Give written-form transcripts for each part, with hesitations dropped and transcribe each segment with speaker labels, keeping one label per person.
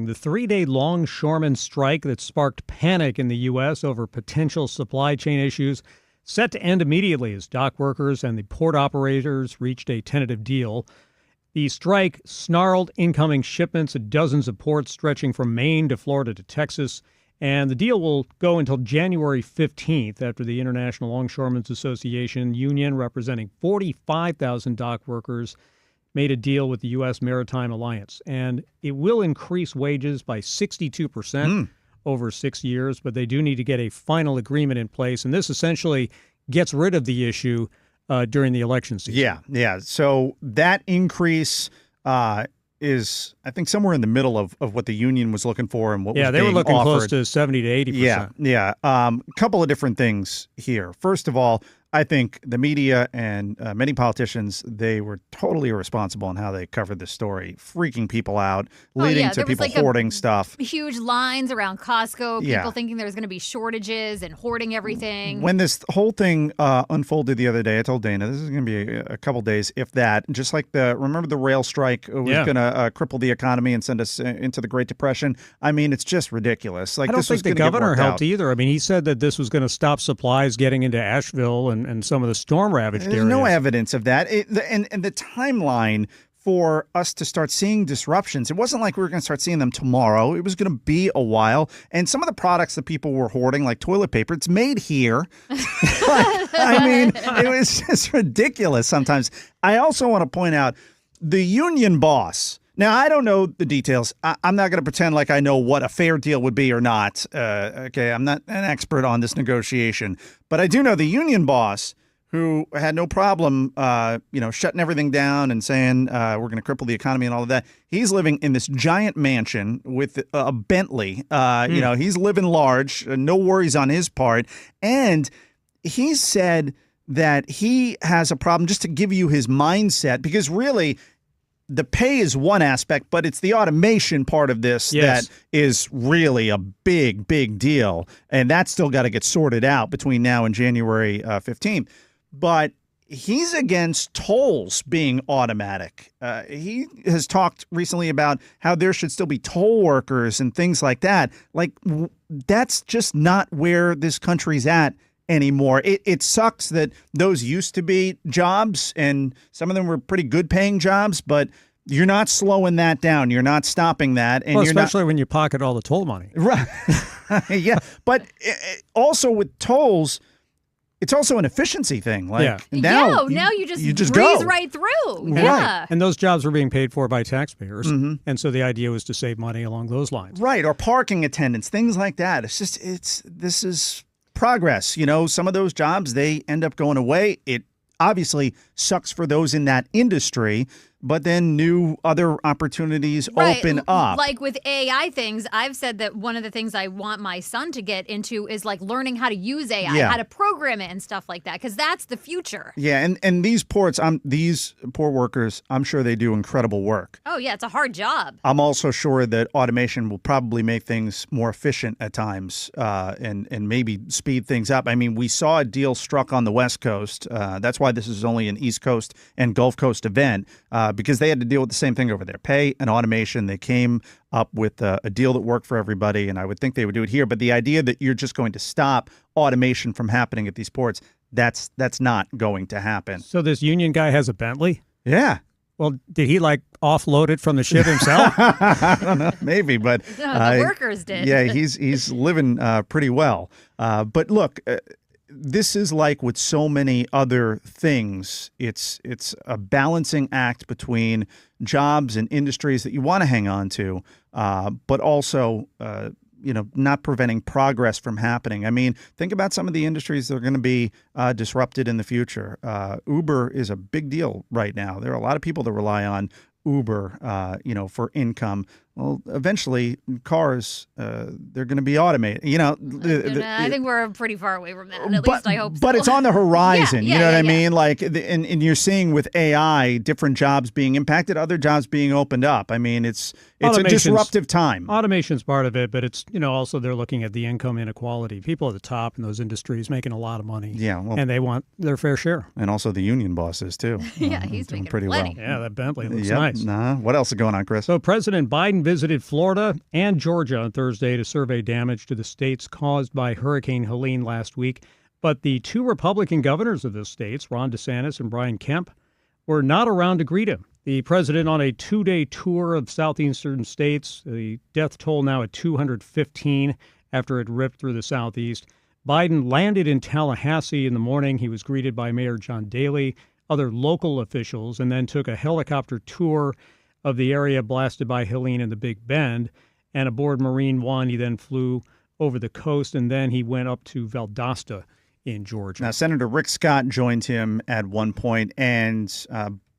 Speaker 1: The 3-day longshoreman strike that sparked panic in the U.S. over potential supply chain issues set to end immediately as dockworkers and the port operators reached a tentative deal. The strike snarled incoming shipments at dozens of ports stretching from Maine to Florida to Texas, and the deal will go until January 15th after the International Longshoremen's Association union representing 45,000 dock workers made a deal with the U.S. Maritime Alliance. And it will increase wages by 62% over 6 years, but they do need to get a final agreement in place. And this essentially gets rid of the issue during the election season.
Speaker 2: Yeah. So that increase is, I think, somewhere in the middle of what the union was looking for and what was being offered.
Speaker 1: Yeah, they were looking close to 70 to 80%.
Speaker 2: Yeah. A couple of different things here. First of all, I think the media and many politicians, they were totally irresponsible in how they covered this story, freaking people out, leading to people hoarding stuff.
Speaker 3: Huge lines around Costco, people thinking there was going to be shortages and hoarding everything.
Speaker 2: When this whole thing unfolded the other day, I told Dana, this is going to be a couple days, if that. Just like remember the rail strike was going to cripple the economy and send us into the Great Depression? I mean, it's just ridiculous. Like,
Speaker 1: I don't think the governor helped either. I mean, he said that this was going to stop supplies getting into Asheville and some of the storm-ravaged areas.
Speaker 2: There's no evidence of that. And the timeline for us to start seeing disruptions, it wasn't like we were going to start seeing them tomorrow. It was going to be a while. And some of the products that people were hoarding, like toilet paper, it's made here. I mean, it was just ridiculous sometimes. I also want to point out the union boss. Now, I don't know the details. I'm not going to pretend like I know what a fair deal would be or not. Okay, I'm not an expert on this negotiation. But I do know the union boss, who had no problem, shutting everything down and saying we're going to cripple the economy and all of that. He's living in this giant mansion with a Bentley. He's living large, no worries on his part. And he said that he has a problem, just to give you his mindset, because really the pay is one aspect, but it's the automation part of this that is really a big, big deal. And that's still got to get sorted out between now and January 15th. But he's against tolls being automatic. He has talked recently about how there should still be toll workers and things like that. Like, that's just not where this country's at anymore. It sucks that those used to be jobs, and some of them were pretty good paying jobs, but you're not slowing that down. You're not stopping that. And
Speaker 1: especially when you pocket all the toll money.
Speaker 2: Right. Yeah. But also with tolls, it's also an efficiency thing. Like now
Speaker 3: you just breeze right through. Yeah.
Speaker 1: And those jobs were being paid for by taxpayers. Mm-hmm. And so the idea was to save money along those lines.
Speaker 2: Right. Or parking attendants, things like that. This is progress. Some of those jobs, they end up going away. It obviously sucks for those in that industry, but then new other opportunities open up.
Speaker 3: Like with AI things, I've said that one of the things I want my son to get into is like learning how to use AI, how to program it and stuff like that, because that's the future.
Speaker 2: Yeah, and these ports, these port workers, I'm sure they do incredible work.
Speaker 3: Oh, yeah, it's a hard job.
Speaker 2: I'm also sure that automation will probably make things more efficient at times and maybe speed things up. I mean, we saw a deal struck on the West Coast. That's why this is only an East Coast and Gulf Coast event. Because they had to deal with the same thing over there. Pay and automation. They came up with a deal that worked for everybody, and I would think they would do it here. But the idea that you're just going to stop automation from happening at these ports, that's not going to happen.
Speaker 1: So this union guy has a Bentley?
Speaker 2: Yeah.
Speaker 1: Well, did he offload it from the ship himself?
Speaker 2: I don't know, maybe, but
Speaker 3: the workers did.
Speaker 2: Yeah, he's living pretty well. But look. This is like with so many other things. It's a balancing act between jobs and industries that you want to hang on to, but also, not preventing progress from happening. I mean, think about some of the industries that are going to be disrupted in the future. Uber is a big deal right now. There are a lot of people that rely on Uber, for income. Well, eventually, cars, they're going to be automated.
Speaker 3: I think we're pretty far away from that. At least I hope so.
Speaker 2: But it's on the horizon.
Speaker 3: Yeah,
Speaker 2: you know what I mean? Like, and you're seeing with AI, different jobs being impacted, other jobs being opened up. I mean, it's a disruptive time.
Speaker 1: Automation's part of it, but it's, also they're looking at the income inequality. People at the top in those industries making a lot of money.
Speaker 2: Yeah. Well,
Speaker 1: and they want their fair share.
Speaker 2: And also the union bosses, too.
Speaker 3: Yeah, he's doing
Speaker 2: pretty
Speaker 3: plenty.
Speaker 2: well.
Speaker 1: Yeah, that Bentley looks nice.
Speaker 2: What else is going on, Chris?
Speaker 1: So President Biden visited Florida and Georgia on Thursday to survey damage to the states caused by Hurricane Helene last week. But the two Republican governors of those states, Ron DeSantis and Brian Kemp, were not around to greet him. The president on a 2-day tour of southeastern states, the death toll now at 215 after it ripped through the southeast. Biden landed in Tallahassee in the morning. He was greeted by Mayor John Daley, other local officials, and then took a helicopter tour of the area blasted by Helene in the Big Bend. And aboard Marine One, he then flew over the coast, and then he went up to Valdosta in Georgia.
Speaker 2: Now, Senator Rick Scott joined him at one point, and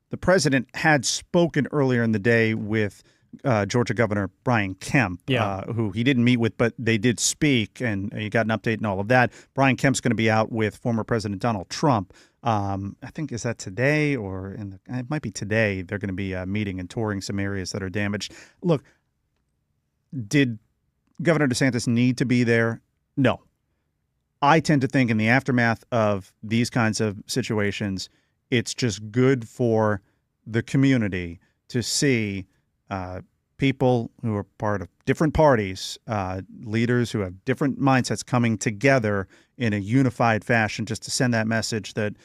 Speaker 2: the president had spoken earlier in the day with Georgia Governor Brian Kemp, who he didn't meet with, but they did speak, and you got an update and all of that. Brian Kemp's going to be out with former President Donald Trump. I think, is that today or it might be today? They're going to be meeting and touring some areas that are damaged. Look, did Governor DeSantis need to be there? No. I tend to think in the aftermath of these kinds of situations, it's just good for the community to see people who are part of different parties, leaders who have different mindsets coming together in a unified fashion, just to send that message that,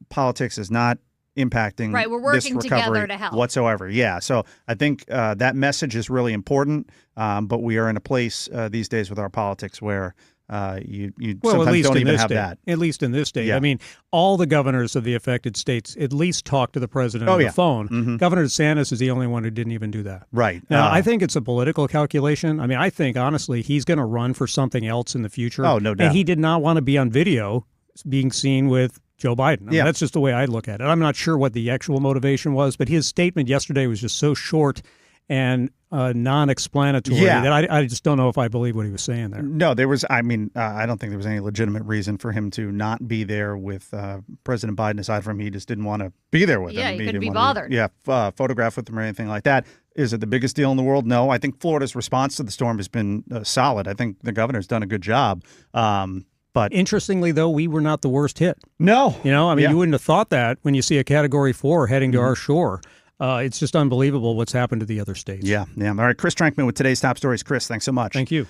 Speaker 2: politics is not impacting
Speaker 3: we're working
Speaker 2: this recovery
Speaker 3: together to help
Speaker 2: whatsoever. Yeah, so I think that message is really important, but we are in a place these days with our politics where you sometimes don't even have that.
Speaker 1: At least in this state.
Speaker 2: Yeah.
Speaker 1: I mean, all the governors of the affected states at least talk to the president on the phone.
Speaker 2: Mm-hmm.
Speaker 1: Governor DeSantis is the only one who didn't even do that.
Speaker 2: Right.
Speaker 1: Now, I think it's a political calculation. I mean, I think, honestly, he's going to run for something else in the future.
Speaker 2: Oh, no doubt.
Speaker 1: And he did not want to be on video being seen with Joe Biden. I mean, that's just the way I look at it. I'm not sure what the actual motivation was, but his statement yesterday was just so short and non-explanatory that I just don't know if I believe what he was saying there.
Speaker 2: No, there was, I don't think there was any legitimate reason for him to not be there with President Biden, aside from he just didn't want to be there with him.
Speaker 3: Yeah, he couldn't be bothered.
Speaker 2: Photograph with him or anything like that. Is it the biggest deal in the world? No. I think Florida's response to the storm has been solid. I think the governor's done a good job. But
Speaker 1: interestingly, though, we were not the worst hit.
Speaker 2: No.
Speaker 1: You wouldn't have thought that when you see a Category 4 heading to our shore. It's just unbelievable what's happened to the other states.
Speaker 2: Yeah. All right, Chris Trankman with today's top stories. Chris, thanks so much.
Speaker 1: Thank you.